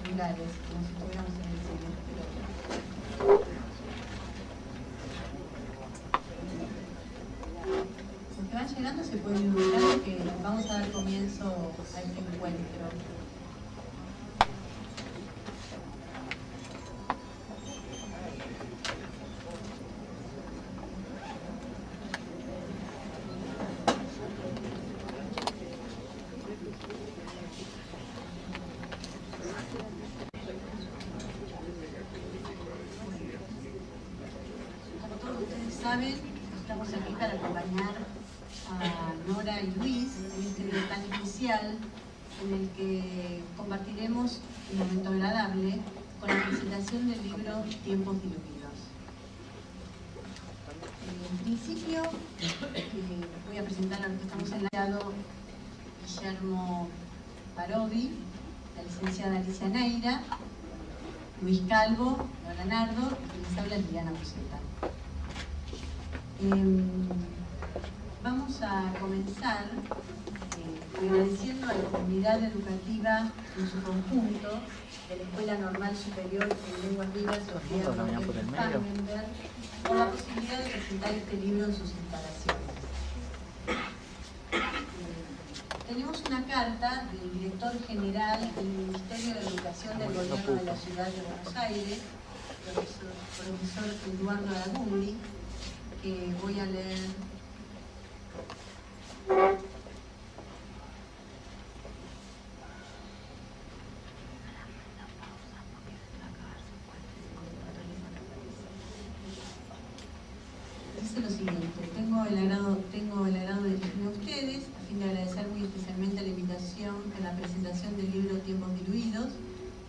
celulares, como si estuviéramos en el cine. Los que van llegando se pueden ubicar, que vamos a dar comienzo a este encuentro. Saben, estamos aquí para acompañar a Nora y Luis en este día tan especial en el que compartiremos un momento agradable con la presentación del libro Tiempos Diluidos. En principio, voy a presentar a los que estamos en el lado: Guillermo Parodi, la licenciada Alicia Neira, Luis Calvo, Lola Nardo y les habla Liliana Buceta. Vamos a comenzar agradeciendo a la comunidad educativa en su conjunto de la Escuela Normal Superior en Lenguas Vivas Sofía Fagenberg por la posibilidad de presentar este libro en sus instalaciones. Tenemos una carta del director general del Ministerio de Educación del Gobierno de la Ciudad de Buenos Aires, profesor Eduardo Aragundi, que voy a leer. Dice lo siguiente: tengo el agrado de dirigirme a ustedes a fin de agradecer muy especialmente la invitación en la presentación del libro Tiempos Diluidos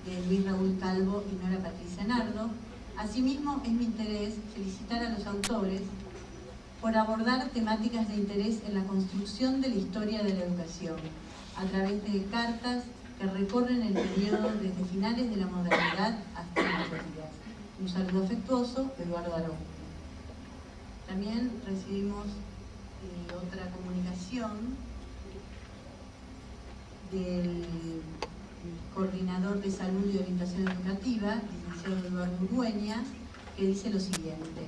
de Luis Raúl Calvo y Nora Patricia Nardo. Asimismo, es mi interés felicitar a los autores por abordar temáticas de interés en la construcción de la historia de la educación, a través de cartas que recorren el periodo desde finales de la modernidad hasta nuestros días. Un saludo afectuoso, Eduardo Araújo. También recibimos otra comunicación del coordinador de salud y orientación educativa, licenciado Eduardo Urueña, que dice lo siguiente: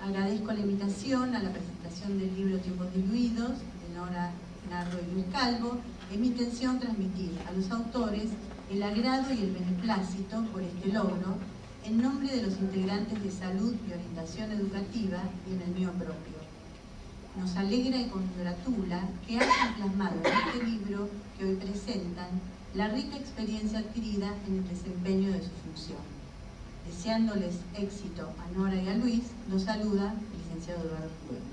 agradezco la invitación a la presentación del libro Tiempos Diluidos de Nora Nardo y Luis Calvo. Es mi intención transmitir a los autores el agrado y el beneplácito por este logro en nombre de los integrantes de salud y orientación educativa y en el mío propio. Nos alegra y congratula que hayan plasmado en este libro que hoy presentan la rica experiencia adquirida en el desempeño de su función. Deseándoles éxito a Nora y a Luis, los saluda el licenciado Eduardo Urueña.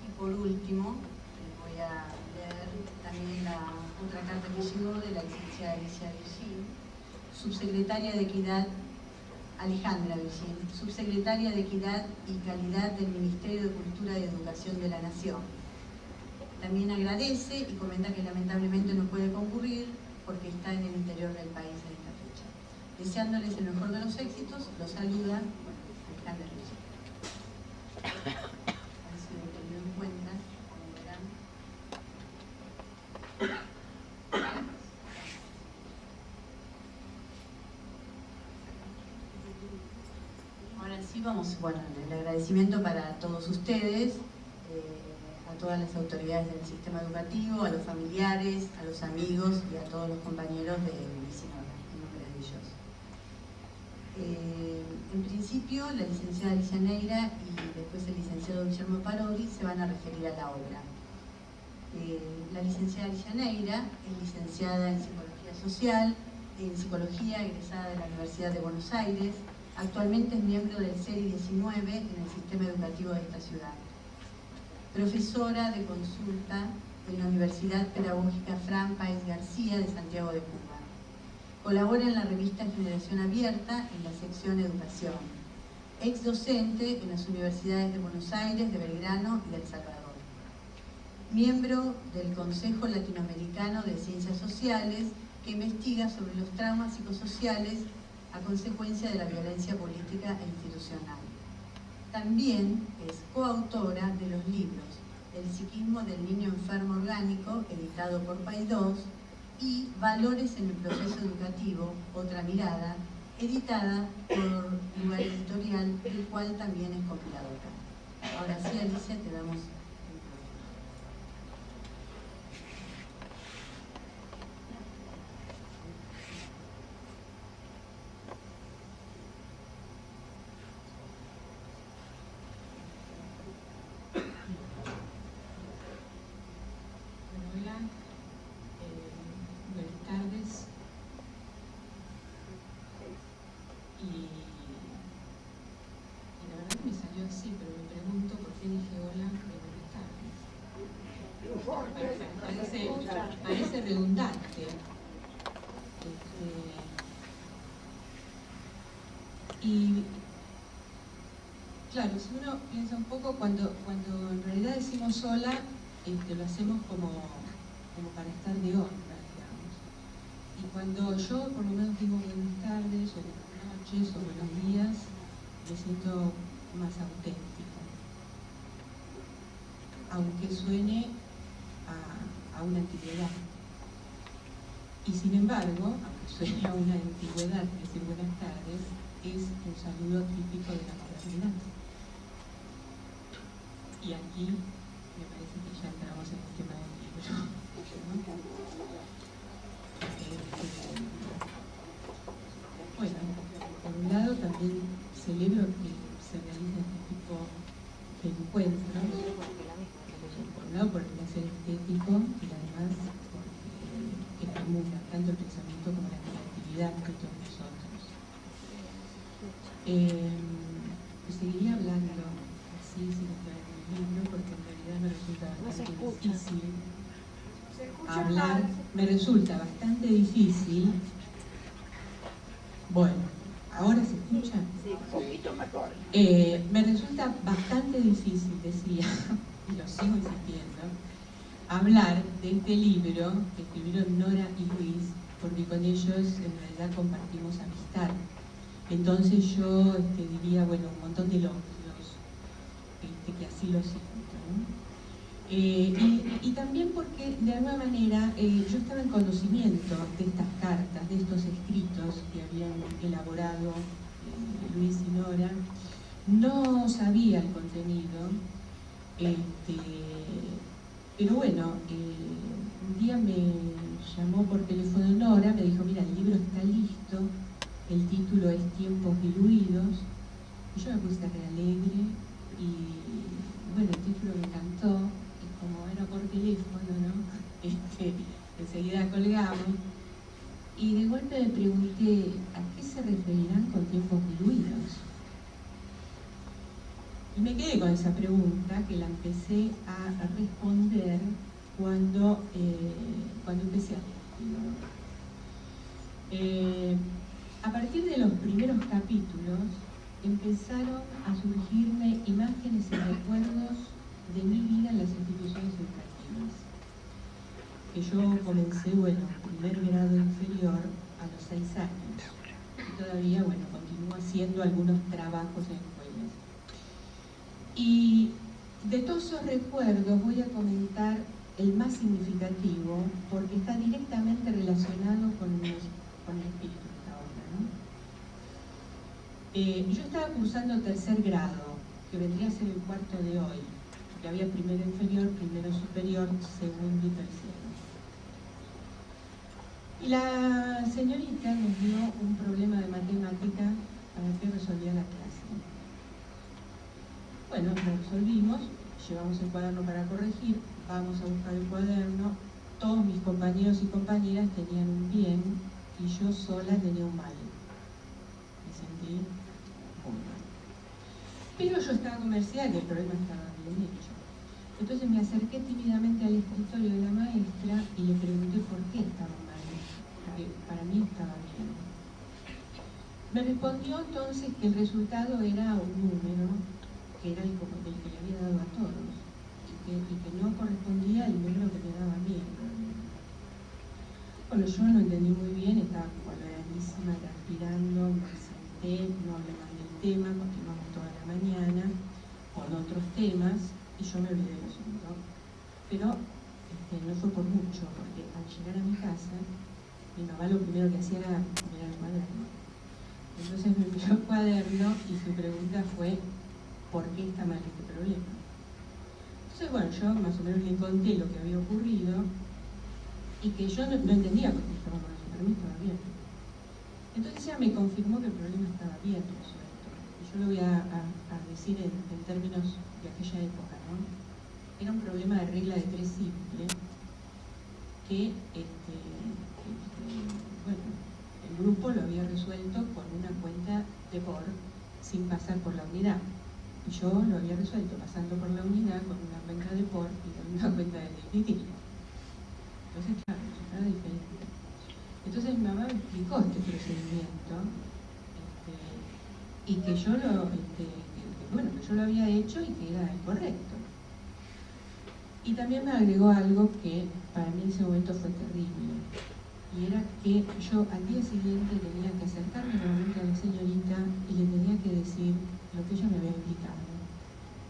Y por último, les voy a leer también la otra carta que llegó de la licenciada Alicia Virgin, subsecretaria de Equidad, Alejandra Virgin, subsecretaria de Equidad y Calidad del Ministerio de Cultura y Educación de la Nación. También agradece y comenta que lamentablemente no puede concurrir porque está en el interior del país en esta fecha. Deseándoles el mejor de los éxitos, los saluda Alejandra Virgin. Ha sido tenido en cuenta, como verán. Ahora sí vamos, bueno, el agradecimiento para todos ustedes, a todas las autoridades del sistema educativo, a los familiares, a los amigos y a todos los compañeros de Luis y Nora, en nombre de ellos. En principio, la licenciada Alicia Neira y después el licenciado Guillermo Parodi se van a referir a la obra. La licenciada Alicia Neira es licenciada en Psicología Social, en Psicología, egresada de la Universidad de Buenos Aires. Actualmente es miembro del CERI 19 en el sistema educativo de esta ciudad. Profesora de consulta en la Universidad Pedagógica Fran Páez García de Santiago de Cuba. Colabora en la revista Generación Abierta en la sección Educación. Ex docente en las universidades de Buenos Aires, de Belgrano y de El Salvador. Miembro del Consejo Latinoamericano de Ciencias Sociales, que investiga sobre los traumas psicosociales a consecuencia de la violencia política e institucional. También es coautora de los libros El psiquismo del niño enfermo orgánico, editado por Paidós, y Valores en el proceso educativo, otra mirada, editada por Lugar Editorial, del cual también es compiladora. Ahora sí, Alicia, te damos el micrófono. Hola, buenas tardes. Y la verdad que me salió así, pero me pregunto por qué dije hola de buenas tardes. Parece redundante. Y claro, si uno piensa un poco, cuando en realidad decimos hola, lo hacemos como para estar de honra, digamos. Y cuando yo por lo menos digo buenas tardes, o buenas noches, o buenos días, me siento más auténtico. Aunque suene a una antigüedad. Y sin embargo, aunque suene a una antigüedad decir buenas tardes, es un saludo típico de la modernidad. Y aquí me parece que ya entramos en el tema del libro, ¿no? Bueno, por un lado también celebro que se realice este tipo de encuentros, por un lado por el placer estético y además porque estimula tanto el pensamiento como la creatividad de todos nosotros. Seguiría hablando así sin entrar en el libro porque en realidad me resulta bastante difícil hablar, me resulta bastante difícil. Bueno, ¿ahora se escucha? Sí, un poquito mejor. Me resulta bastante difícil, decía, y lo sigo insistiendo, hablar de este libro que escribieron Nora y Luis, porque con ellos en realidad compartimos amistad. Entonces yo diría, bueno, un montón de elogios, que así lo siento, ¿no? Y también porque de alguna manera yo estaba en conocimiento de estas cartas, de estos escritos que habían elaborado Luis y Nora. No sabía el contenido, pero bueno, un día me llamó por teléfono Nora, me dijo, mira, el libro está listo, el título es Tiempos Diluidos, y yo me puse re alegre, y bueno, el título me encantó, y como era por teléfono, ¿no? Enseguida colgamos, y de golpe me pregunté, ¿a qué se referirán con tiempos diluidos? Y me quedé con esa pregunta, que la empecé a responder cuando empecé a leer. A partir de los primeros capítulos empezaron a surgirme imágenes y recuerdos de mi vida en las instituciones educativas. Que yo comencé, bueno, primer grado inferior a los 6 años. Y todavía, bueno, continúo haciendo algunos trabajos en escuelas. Y de todos esos recuerdos voy a comentar el más significativo porque está directamente relacionado con el espíritu de esta obra, ¿no? Yo estaba cursando tercer grado, que vendría a ser el cuarto de hoy, porque había primero inferior, primero superior, segundo y tercero. Y la señorita nos dio un problema de matemática para que resolviera la clase. Bueno, lo resolvimos, llevamos el cuaderno para corregir, vamos a buscar el cuaderno, todos mis compañeros y compañeras tenían un bien y yo sola tenía un mal. Me sentí muy mal. Pero yo estaba convencida de que el problema estaba bien hecho. Entonces me acerqué tímidamente al escritorio de la maestra y le pregunté por qué estaba mal, porque para mí estaba bien. Me respondió entonces que el resultado era un número que era el que le había dado a todos y que no correspondía al número que me daba a mí. Bueno, yo no entendí muy bien, estaba coloradísima, transpirando, me senté, no hablé más del tema, continuamos toda la mañana con otros temas y yo me olvidé del asunto. Pero no fue por mucho, porque al llegar a mi casa, mi mamá lo primero que hacía era mirar el cuaderno. Entonces me miró el cuaderno y su pregunta fue, ¿por qué está mal este problema? Entonces, bueno, yo más o menos le conté lo que había ocurrido y que yo no entendía por qué estaba mal, para mí estaba bien. Entonces ella me confirmó que el problema estaba bien resuelto. Y yo lo voy a decir en términos de aquella época, ¿no? Era un problema de regla de 3 simple que, bueno, el grupo lo había resuelto con una cuenta de POR sin pasar por la unidad. Y yo lo había resuelto pasando por la unidad con una cuenta de POR y con una cuenta de litigio. Entonces, claro, era diferente. Entonces mi mamá me explicó este procedimiento y que yo que yo lo había hecho y que era correcto. Y también me agregó algo que para mí en ese momento fue terrible, y era que yo al día siguiente tenía que acercarme nuevamente a la señorita y le tenía que decir lo que ella me había explicado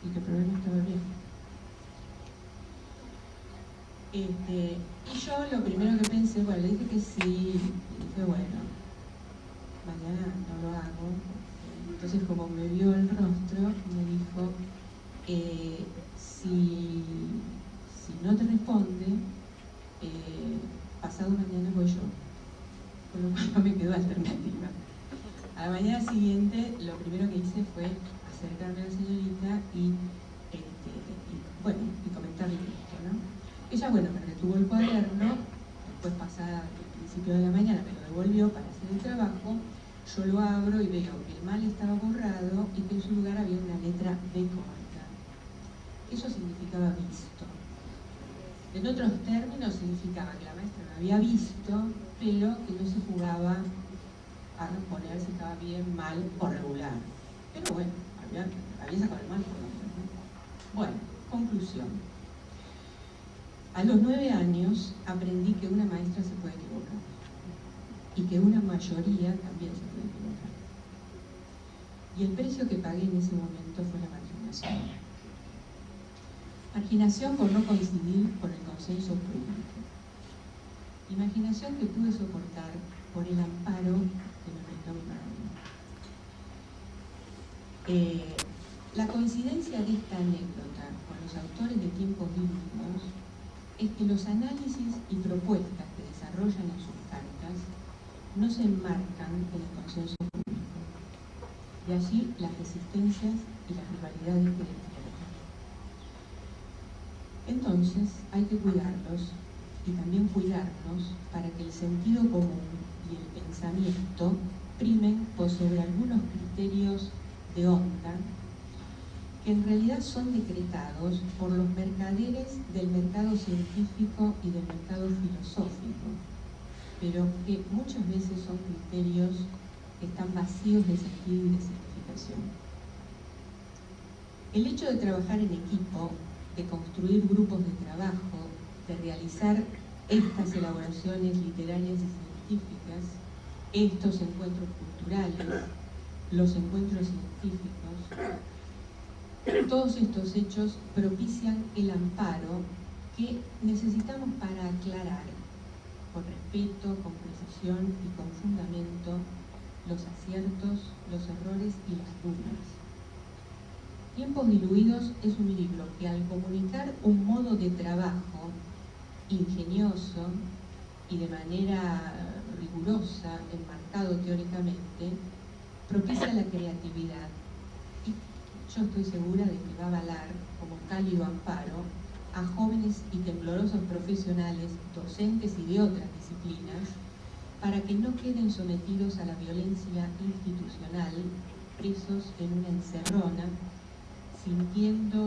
y que el problema estaba bien. Y yo lo primero que pensé, bueno, le dije que sí, y dije, bueno, mañana no lo hago. Entonces, como me vio el rostro, me dijo, si no te responde, pasado mañana voy yo. Con lo cual no me quedó alternativa. A la mañana siguiente, lo primero que hice fue acercarme a la señorita y comentarle esto, ¿no? Ella, bueno, me retuvo el cuaderno, después pasada el principio de la mañana me lo devolvió para hacer el trabajo. Yo lo abro y veo que el mal estaba borrado y que en su lugar había una letra B corta. Eso significaba visto. En otros términos significaba que la maestra lo había visto, pero que no se jugaba a responder si estaba bien, mal o regular. Pero bueno, había sacado el mal por lo menos, ¿no? Bueno, conclusión. A los 9 años aprendí que una maestra se puede equivocar y que una mayoría también se puede equivocar. Y el precio que pagué en ese momento fue la marginación. Marginación por no coincidir con el consenso público. Imaginación que pude soportar por el amparo que me brindó mi madre. La coincidencia de esta anécdota con los autores de Tiempos Bíblicos es que los análisis y propuestas que desarrollan en sus cartas no se enmarcan en el consenso público. De allí las resistencias y las rivalidades que despiertan. Entonces hay que cuidarlos y también cuidarnos para que el sentido común y el pensamiento primen por sobre algunos criterios de onda que en realidad son decretados por los mercaderes del mercado científico y del mercado filosófico, pero que muchas veces son criterios que están vacíos de sentido y de significación. El hecho de trabajar en equipo, de construir grupos de trabajo, de realizar estas elaboraciones literarias y científicas, estos encuentros culturales, los encuentros científicos, todos estos hechos propician el amparo que necesitamos para aclarar, con respeto, con precisión y con fundamento, los aciertos, los errores y las dudas. Tiempos Diluidos es un libro que al comunicar un modo de trabajo ingenioso y de manera rigurosa, enmarcado teóricamente, propicia la creatividad. Yo estoy segura de que va a avalar como cálido amparo a jóvenes y temblorosos profesionales, docentes y de otras disciplinas, para que no queden sometidos a la violencia institucional, presos en una encerrona, sintiéndose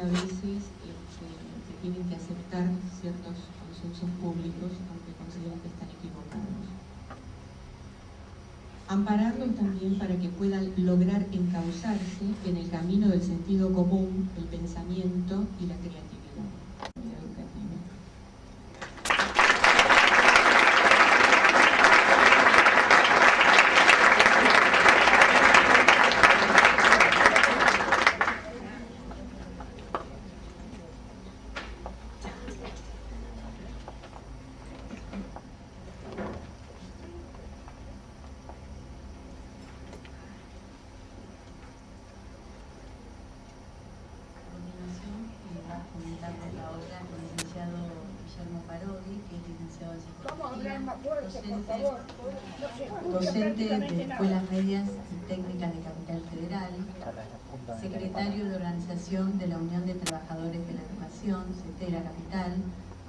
a veces que tienen que aceptar ciertos consensos públicos, aunque consideren que están equivocados. Ampararlos también para que puedan lograr encauzarse en el camino del sentido común, el pensamiento y la creatividad educativa. docente de Escuelas Medias y Técnicas de Capital Federal, secretario de Organización de la Unión de Trabajadores de la Educación, CETERA Capital,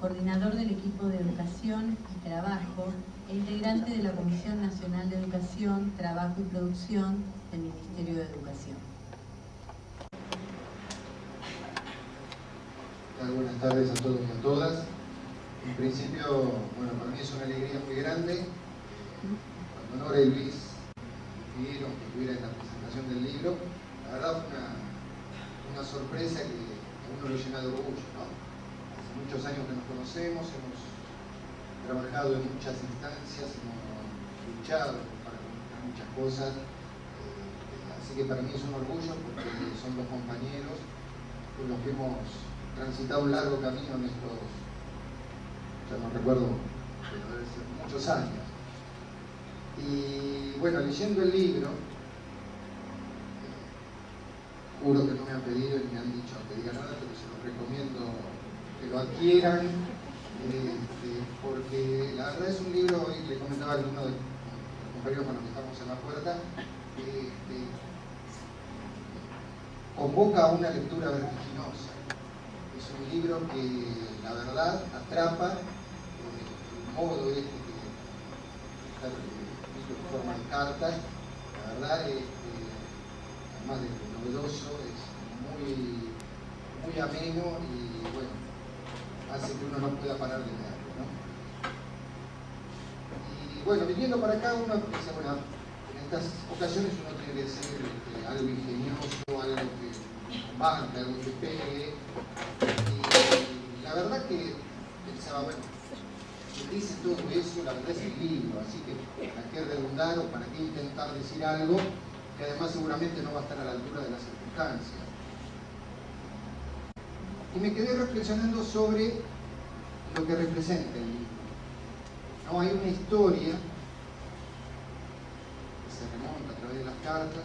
coordinador del equipo de Educación y Trabajo e integrante de la Comisión Nacional de Educación, Trabajo y Producción del Ministerio de Educación. Buenas tardes a todos y a todas. En principio, bueno, para mí es una alegría muy grande, cuando Nora y Luis pidieron que estuviera en la presentación del libro. La verdad fue una sorpresa que a uno lo llena de orgullo, ¿no? Hace muchos años que nos conocemos, hemos trabajado en muchas instancias, hemos luchado para conquistar muchas cosas, así que para mí es un orgullo porque son los compañeros con los que hemos transitado un largo camino en estos, ya no recuerdo, pero debe ser muchos años. Y bueno, leyendo el libro, juro que no me han pedido ni me han dicho que diga nada, pero se los recomiendo que lo adquieran, porque la verdad es un libro, hoy le comentaba a alguno de los compañeros cuando estamos en la puerta, convoca a una lectura vertiginosa. Es un libro que la verdad atrapa el modo que está escrito en forma de cartas. La verdad, además de novedoso, es muy ameno y bueno, hace que uno no pueda parar de leerlo, ¿no? Y bueno, viniendo para acá uno piensa, bueno, en estas ocasiones uno tiene que decir algo ingenioso, algo que marque, algo que pegue. Y la verdad que pensaba, bueno, si dice todo eso, la verdad es el libro, así que para qué redundar o para qué intentar decir algo que además seguramente no va a estar a la altura de las circunstancias. Y me quedé reflexionando sobre lo que representa el libro. No, hay una historia que se remonta a través de las cartas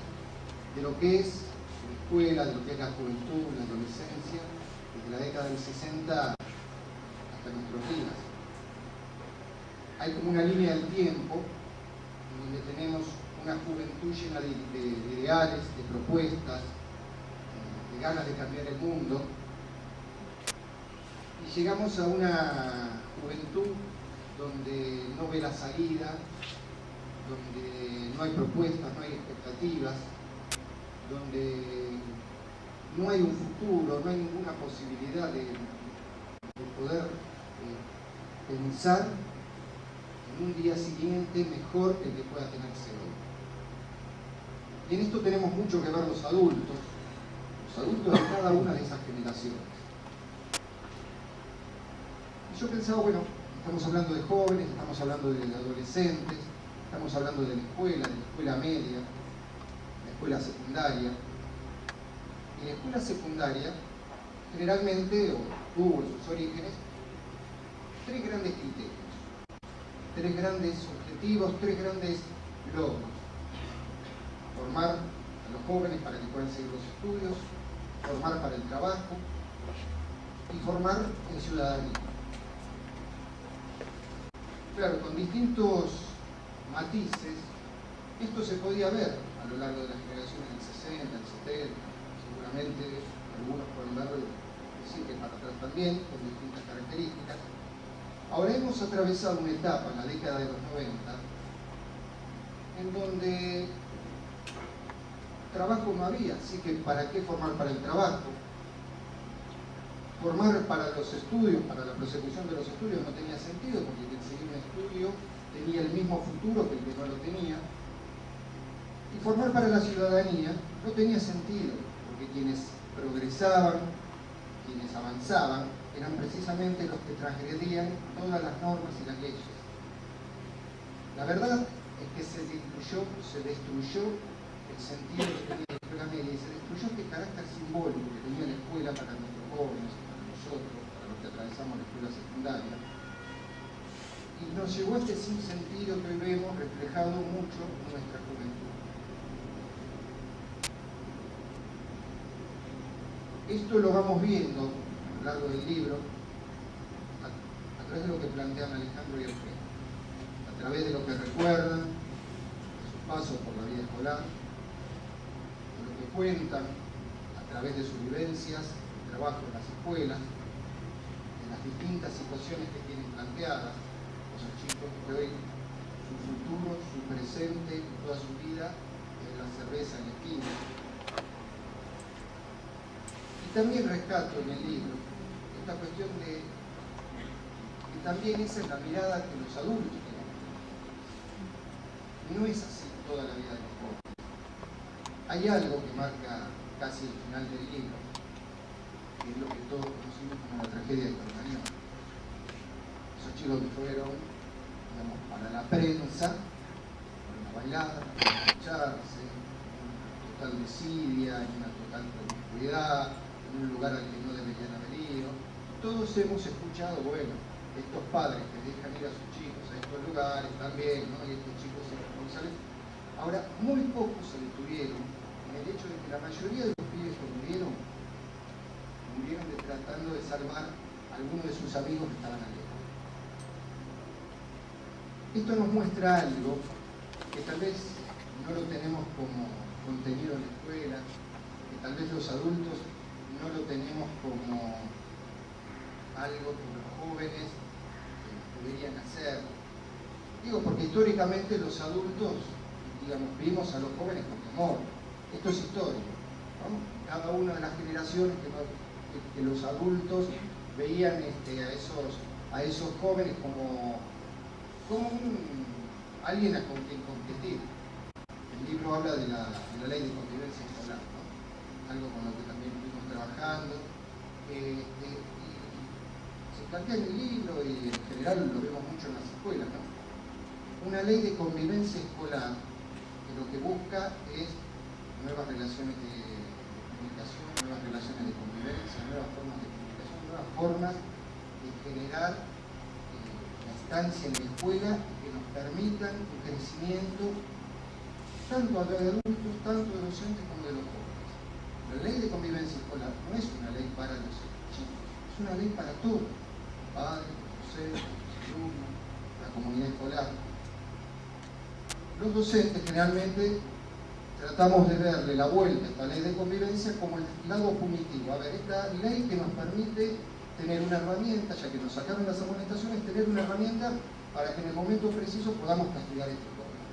de lo que es la escuela, de lo que es la juventud, la adolescencia, desde la década del 60 hasta nuestros días. Hay como una línea del tiempo donde tenemos una juventud llena de ideales, de propuestas, de ganas de cambiar el mundo, y llegamos a una juventud donde no ve la salida, donde no hay propuestas, no hay expectativas, donde no hay un futuro, no hay ninguna posibilidad de poder pensar en un día siguiente mejor que el que pueda tenerse hoy. Y en esto tenemos mucho que ver los adultos de cada una de esas generaciones. Y yo pensaba, bueno, estamos hablando de jóvenes, estamos hablando de adolescentes, estamos hablando de la escuela media, la escuela secundaria. Y la escuela secundaria generalmente tuvo en sus orígenes tres grandes criterios, tres grandes objetivos, tres grandes logros. Formar a los jóvenes para que puedan seguir los estudios, formar para el trabajo y formar en ciudadanía. Claro, con distintos matices, esto se podía ver a lo largo de las generaciones del 60, del 70, seguramente algunos pueden verlo y decir que para atrás también, con distintas características. Ahora hemos atravesado una etapa en la década de los 90 en donde trabajo no había, así que ¿para qué formar para el trabajo? Formar para los estudios, para la prosecución de los estudios no tenía sentido, porque quien seguía un estudio tenía el mismo futuro que el que no lo tenía. Y formar para la ciudadanía no tenía sentido, porque quienes progresaban, quienes avanzaban, eran precisamente los que transgredían todas las normas y las leyes. La verdad es que se destruyó el sentido que tenía la escuela media y se destruyó este carácter simbólico que tenía la escuela para nuestros jóvenes, para nosotros, para los que atravesamos la escuela secundaria. Y nos llevó a este sinsentido que hoy vemos reflejado mucho en nuestra juventud. Esto lo vamos viendo a lo largo del libro a través de lo que plantean Alejandro y Alfredo. través de lo que recuerdan, de sus pasos por la vida escolar, de lo que cuentan a través de sus vivencias, de trabajo en las escuelas, de las distintas situaciones que tienen planteadas los chicos que hoy su futuro, su presente y toda su vida es la cerveza en la esquina. Y también rescato en el libro esta cuestión de que también esa es la mirada que los adultos tienen. No es así toda la vida de los jóvenes. Hay algo que marca casi el final del libro, que es lo que todos conocimos como la tragedia de Cromañón. Esos chicos que fueron, digamos, para la prensa, fueron a bailar, a escucharse, en una total desidia, en una total promiscuidad, en un lugar al que no deberían haber ido. Todos hemos escuchado, bueno, estos padres que dejan ir a sus chicos a estos lugares también, ¿no? Y estos chicos irresponsables. Ahora, muy pocos se detuvieron en el hecho de que la mayoría de los pibes que murieron tratando de salvar a algunos de sus amigos que estaban allí. Esto nos muestra algo que tal vez no lo tenemos como contenido en la escuela, que tal vez los adultos no lo tenemos como algo que los jóvenes deberían hacer. Digo, porque históricamente los adultos, digamos, vimos a los jóvenes con temor. Esto es histórico, ¿no? Cada una de las generaciones que los adultos veían a esos jóvenes como alguien a con quien competir. El libro habla de la ley de convivencia escolar, ¿no? Algo con lo que también estuvimos trabajando. Y se plantea en el libro y en general lo vemos mucho en las escuelas, ¿no? Una ley de convivencia escolar que lo que busca es nuevas relaciones de comunicación, nuevas relaciones de convivencia, nuevas formas de comunicación, nuevas formas de generar la estancia en la escuela que nos permitan un crecimiento tanto de adultos, tanto de docentes como de los jóvenes. La ley de convivencia escolar no es una ley para los chicos, es una ley para todos, padres, docentes, alumnos, la comunidad escolar. Los docentes generalmente tratamos de verle la vuelta a esta ley de convivencia como el lado punitivo. A ver, esta ley que nos permite tener una herramienta, ya que nos sacaron las amonestaciones, tener una herramienta para que en el momento preciso podamos castigar este problema.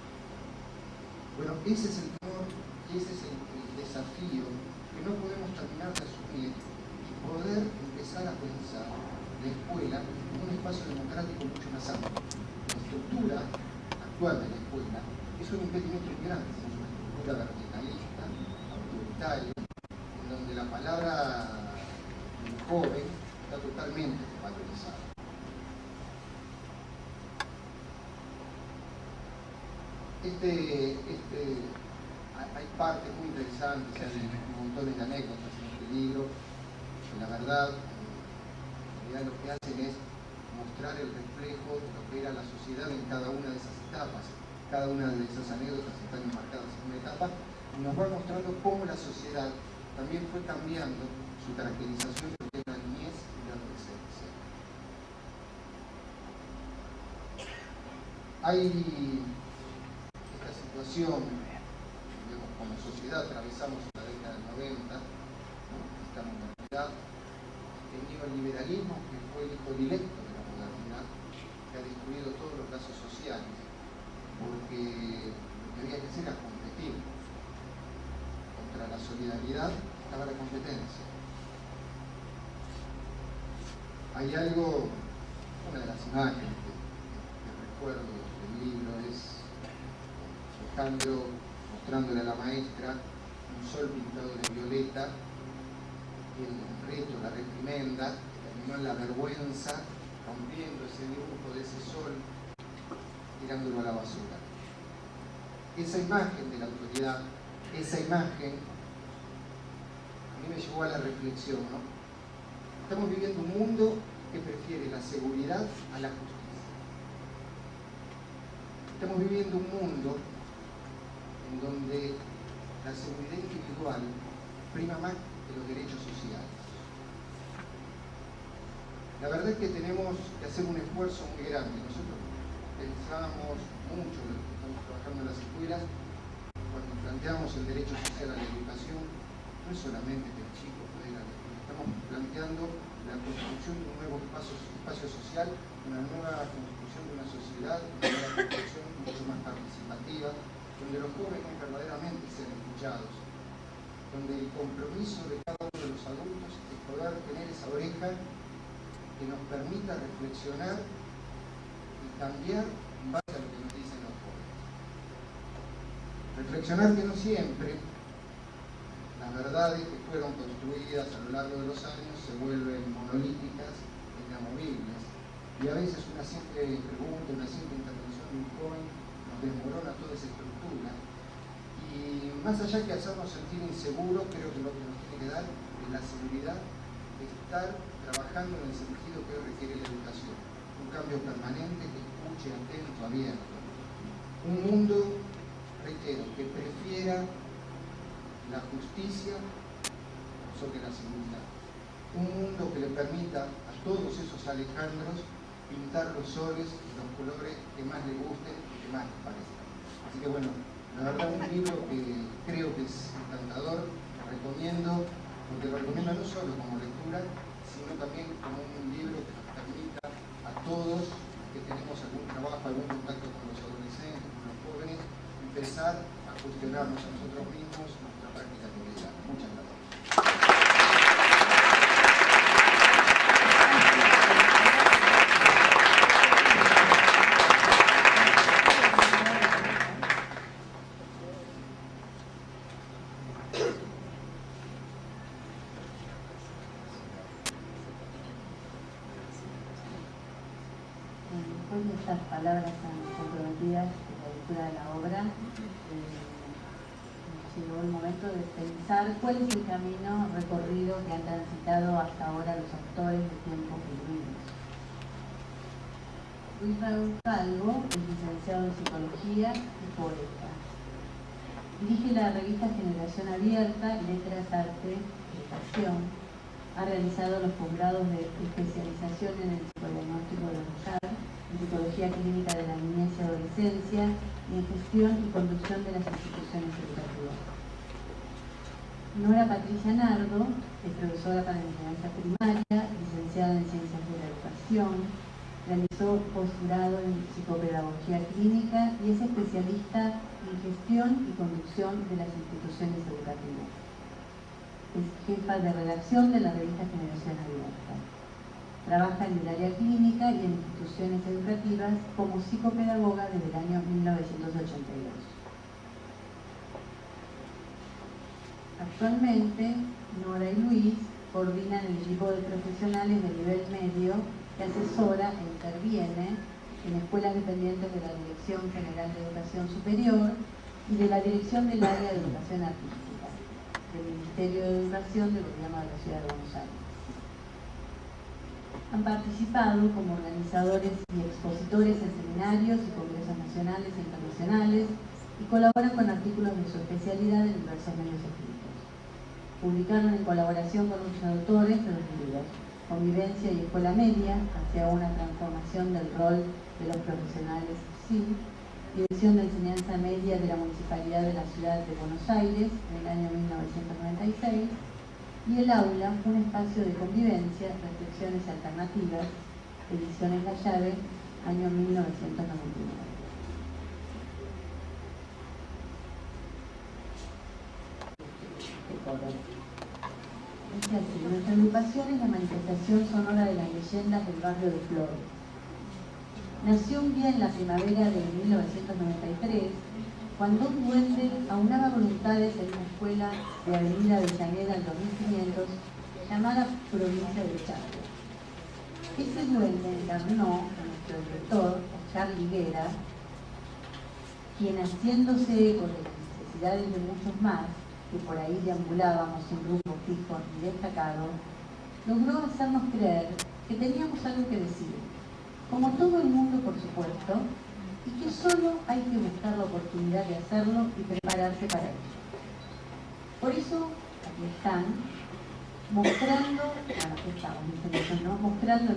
Bueno, ese es el temor y ese es el desafío que no podemos terminar de asumir y poder empezar a pensar la escuela como un espacio democrático mucho más amplio. La estructura actual de la escuela es un impedimento muy grande, es una estructura verticalista, autoritaria, en donde la palabra del joven está totalmente valorizada. Hay partes muy interesantes, hay montones de anécdotas en este libro, que la verdad, en realidad lo que hacen es mostrar el reflejo de lo que era la sociedad en cada una de esas etapas. Cada una de esas anécdotas están enmarcadas en una etapa y nos va mostrando cómo la sociedad también fue cambiando su caracterización de lo que es la niñez y la adolescencia. Hay esta situación, digamos, como sociedad, atravesamos la década del 90, ¿no? Esta modernidad, este neoliberalismo que fue el hijo directo de la modernidad, que ha destruido todos los lazos sociales, porque lo que había que hacer era competir. Contra la solidaridad estaba la competencia. Hay algo, una de las imágenes que recuerdo del libro es Alejandro mostrándole a la maestra un sol pintado de violeta, el reto, la reprimenda, que terminó en la vergüenza, rompiendo ese dibujo de ese sol, tirándolo a la basura. Esa imagen de la autoridad, esa imagen, a mí me llevó a la reflexión, ¿no? Estamos viviendo un mundo que prefiere la seguridad a la justicia. Estamos viviendo un mundo en donde la seguridad individual prima más que los derechos sociales. La verdad es que tenemos que hacer un esfuerzo muy grande nosotros pensamos mucho, lo que estamos trabajando en las escuelas, cuando planteamos el derecho social a la educación, no es solamente que el chico pueda ir a la escuela, estamos planteando la construcción de un nuevo espacio social, una nueva construcción de una sociedad, una nueva construcción mucho más participativa, donde los jóvenes verdaderamente sean escuchados, donde el compromiso de cada uno de los adultos es poder tener esa oreja que nos permita reflexionar y cambiar en base a lo que nos dicen los jóvenes. Reflexionar que no siempre las verdades que fueron construidas a lo largo de los años se vuelven monolíticas e inamovibles, y a veces una simple pregunta, una simple intervención de un joven nos desmorona toda esa estructura, y más allá que hacernos sentir inseguros, creo que lo que nos tiene que dar es la seguridad de estar trabajando en el sentido que hoy requiere la educación, un cambio permanente que escuche, atento, abierto, un mundo, reitero, que prefiera la justicia sobre la seguridad, un mundo que le permita a todos esos Alejandros pintar los soles y los colores que más le gusten y que más les parezcan. Así que bueno, la verdad un libro que creo que es encantador, lo recomiendo, porque lo recomiendo no solo como lectura, sino también como un libro que nos permita a todos que tenemos algún trabajo, algún contacto con los adolescentes, con los jóvenes, empezar a cuestionarnos a nosotros mismos nuestra práctica cotidiana. Muchas gracias. Después de estas palabras tan comprometidas de la lectura de la obra, llegó el momento de pensar cuál es el camino recorrido que han transitado hasta ahora los autores de Tiempos Genuinos. Luis Raúl Calvo es licenciado en Psicología y poeta. Dirige la revista Generación Abierta, Letras, Arte, Educación. Ha realizado los posgrados de especialización en el psicodiagnóstico del hogar, en Psicología Clínica de la Niñez y Adolescencia y en Gestión y Conducción de las Instituciones Educativas. Nora Patricia Nardo es profesora para enseñanza primaria, licenciada en Ciencias de la Educación, realizó posgrado en Psicopedagogía Clínica y es especialista en Gestión y Conducción de las Instituciones Educativas. Es jefa de redacción de la revista Generación Abierta. Trabaja en el área clínica y en instituciones educativas como psicopedagoga desde el año 1982. Actualmente, Nora y Luis coordinan el equipo de profesionales de nivel medio que asesora e interviene en escuelas dependientes de la Dirección General de Educación Superior y de la Dirección del Área de Educación Artística del Ministerio de Educación del Gobierno de la Ciudad de Buenos Aires. Han participado como organizadores y expositores en seminarios y congresos nacionales e internacionales y colaboran con artículos de su especialidad en diversos medios escritos. Publicaron en colaboración con muchos autores los libros Convivencia y Escuela Media, hacia una transformación del rol de los profesionales SIN, Dirección de Enseñanza Media de la Municipalidad de la Ciudad de Buenos Aires, en el año 1996, y El Aula, un espacio de convivencia, reflexiones alternativas, Ediciones La Llave, año 1999. Dice así: nuestra agrupación es la manifestación sonora de las leyendas del barrio de Flores. Nació un día en la primavera de 1993, cuando un duende aunaba voluntades en una escuela de Avenida Avellaneda al 2500, llamada Provincia de Chaco. Ese duende encarnó a nuestro director, Oscar Liguera, quien, haciéndose eco de las necesidades de muchos más, que por ahí deambulábamos sin rumbo fijo ni destacado, logró hacernos creer que teníamos algo que decir, como todo el mundo por supuesto, y que solo hay que buscar la oportunidad de hacerlo y prepararse para ello. Por eso, aquí están, mostrando, bueno, aquí estamos, mostrando